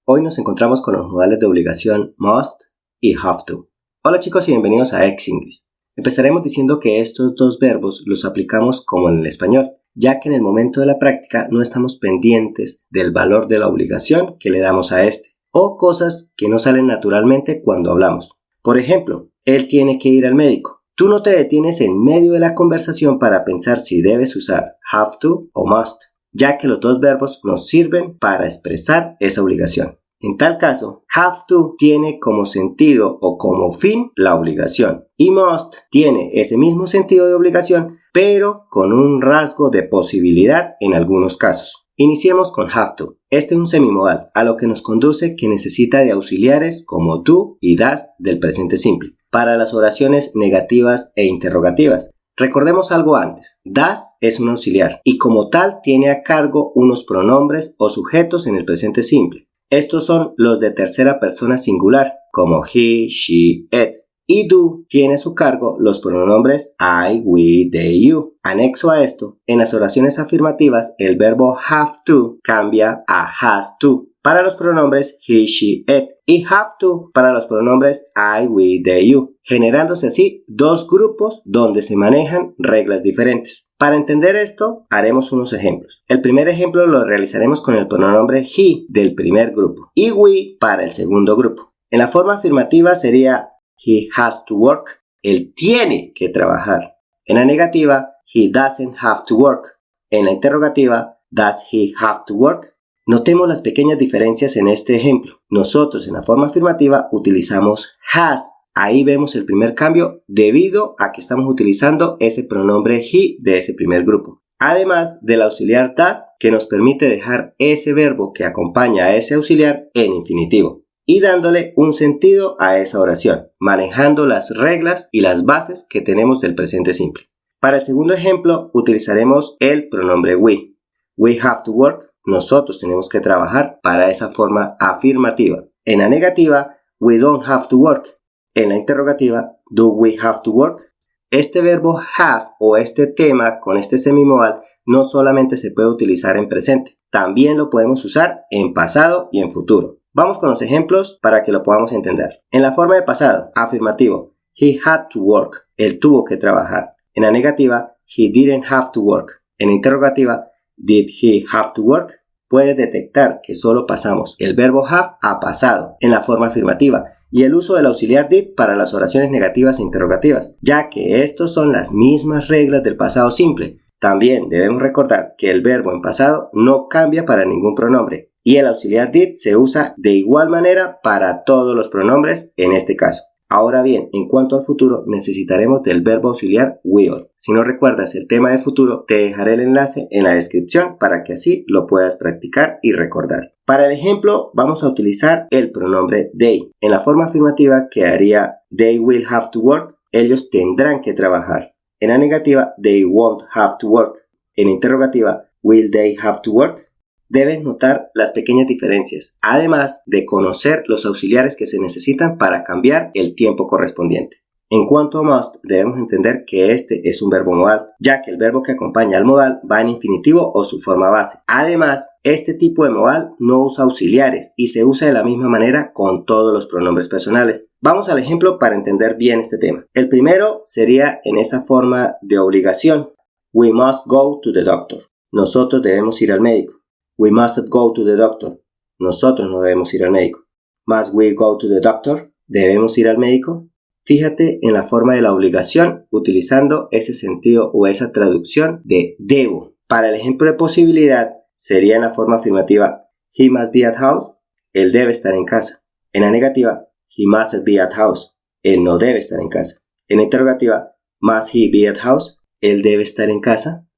Hoy nos encontramos con los modales de obligación must y have to. Hola chicos y bienvenidos a X-English. Empezaremos diciendo que estos dos verbos los aplicamos como en el español, ya que en el momento de la práctica no estamos pendientes del valor de la obligación que le damos a este, o cosas que no salen naturalmente cuando hablamos. Por ejemplo, él tiene que ir al médico. Tú no te detienes en medio de la conversación para pensar si debes usar have to o must, ya que los dos verbos nos sirven para expresar esa obligación. En tal caso, have to tiene como sentido o como fin la obligación y must tiene ese mismo sentido de obligación, pero con un rasgo de posibilidad en algunos casos. Iniciemos con have to. Este es un semimodal, a lo que nos conduce que necesita de auxiliares como do y does del presente simple, para las oraciones negativas e interrogativas. Recordemos algo antes. Does es un auxiliar y como tal tiene a cargo unos pronombres o sujetos en el presente simple. Estos son los de tercera persona singular, como he, she, it. Y do tiene a su cargo los pronombres I, we, they, you. Anexo a esto, en las oraciones afirmativas, el verbo have to cambia a has to para los pronombres he, she, it y have to para los pronombres I, we, they, you, generándose así dos grupos donde se manejan reglas diferentes. Para entender esto, haremos unos ejemplos. El primer ejemplo lo realizaremos con el pronombre he del primer grupo y we para el segundo grupo. En la forma afirmativa sería he has to work, él tiene que trabajar. En la negativa, he doesn't have to work. En la interrogativa, does he have to work? Notemos las pequeñas diferencias en este ejemplo. Nosotros en la forma afirmativa utilizamos has. Ahí vemos el primer cambio debido a que estamos utilizando ese pronombre he de ese primer grupo. Además del auxiliar does que nos permite dejar ese verbo que acompaña a ese auxiliar en infinitivo y dándole un sentido a esa oración, manejando las reglas y las bases que tenemos del presente simple. Para el segundo ejemplo utilizaremos el pronombre we. We have to work. Nosotros tenemos que trabajar para esa forma afirmativa. En la negativa, we don't have to work. En la interrogativa, do we have to work? Este verbo have o este tema con este semimodal no solamente se puede utilizar en presente, también lo podemos usar en pasado y en futuro. Vamos con los ejemplos para que lo podamos entender. En la forma de pasado, afirmativo, he had to work. Él tuvo que trabajar. En la negativa, he didn't have to work. En la interrogativa, did he have to work? Puedes detectar que solo pasamos el verbo have a pasado en la forma afirmativa y el uso del auxiliar did para las oraciones negativas e interrogativas, ya que estos son las mismas reglas del pasado simple. También debemos recordar que el verbo en pasado no cambia para ningún pronombre y el auxiliar did se usa de igual manera para todos los pronombres en este caso. Ahora bien, en cuanto al futuro, necesitaremos del verbo auxiliar will. Si no recuerdas el tema de futuro, te dejaré el enlace en la descripción para que así lo puedas practicar y recordar. Para el ejemplo, vamos a utilizar el pronombre they. En la forma afirmativa quedaría they will have to work. Ellos tendrán que trabajar. En la negativa, they won't have to work. En la interrogativa, will they have to work? Debes notar las pequeñas diferencias, además de conocer los auxiliares que se necesitan para cambiar el tiempo correspondiente. En cuanto a must, debemos entender que este es un verbo modal, ya que el verbo que acompaña al modal va en infinitivo o su forma base. Además, este tipo de modal no usa auxiliares y se usa de la misma manera con todos los pronombres personales. Vamos al ejemplo para entender bien este tema. El primero sería en esa forma de obligación. We must go to the doctor. Nosotros debemos ir al médico. We mustn't go to the doctor. Nosotros no debemos ir al médico. Must we go to the doctor? ¿Debemos ir al médico? Fíjate en la forma de la obligación utilizando ese sentido o esa traducción de debo. Para el ejemplo de posibilidad sería en la forma afirmativa he must be at house. Él debe estar en casa. En la negativa he mustn't be at house. Él no debe estar en casa. En la interrogativa must he be at house. Él debe estar en casa.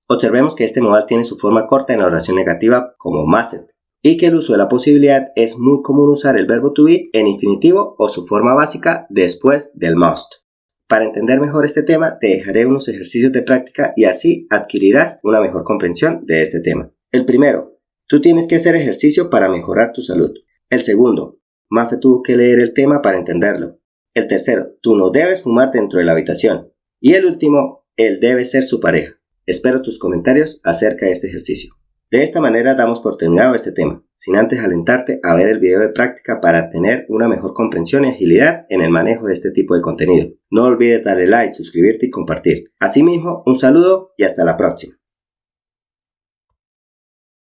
Observemos que este modal tiene su forma corta en la oración negativa como mustn't y que el uso de la posibilidad es muy común usar el verbo to be en infinitivo o su forma básica después del must. Para entender mejor este tema te dejaré unos ejercicios de práctica y así adquirirás una mejor comprensión de este tema. El primero, tú tienes que hacer ejercicio para mejorar tu salud. El segundo, Mafe tuvo que leer el tema para entenderlo. El tercero, tú no debes fumar dentro de la habitación. Y el último, él debe ser su pareja. Espero tus comentarios acerca de este ejercicio. De esta manera damos por terminado este tema, sin antes alentarte a ver el video de práctica para tener una mejor comprensión y agilidad en el manejo de este tipo de contenido. No olvides darle like, suscribirte y compartir. Asimismo, un saludo y hasta la próxima.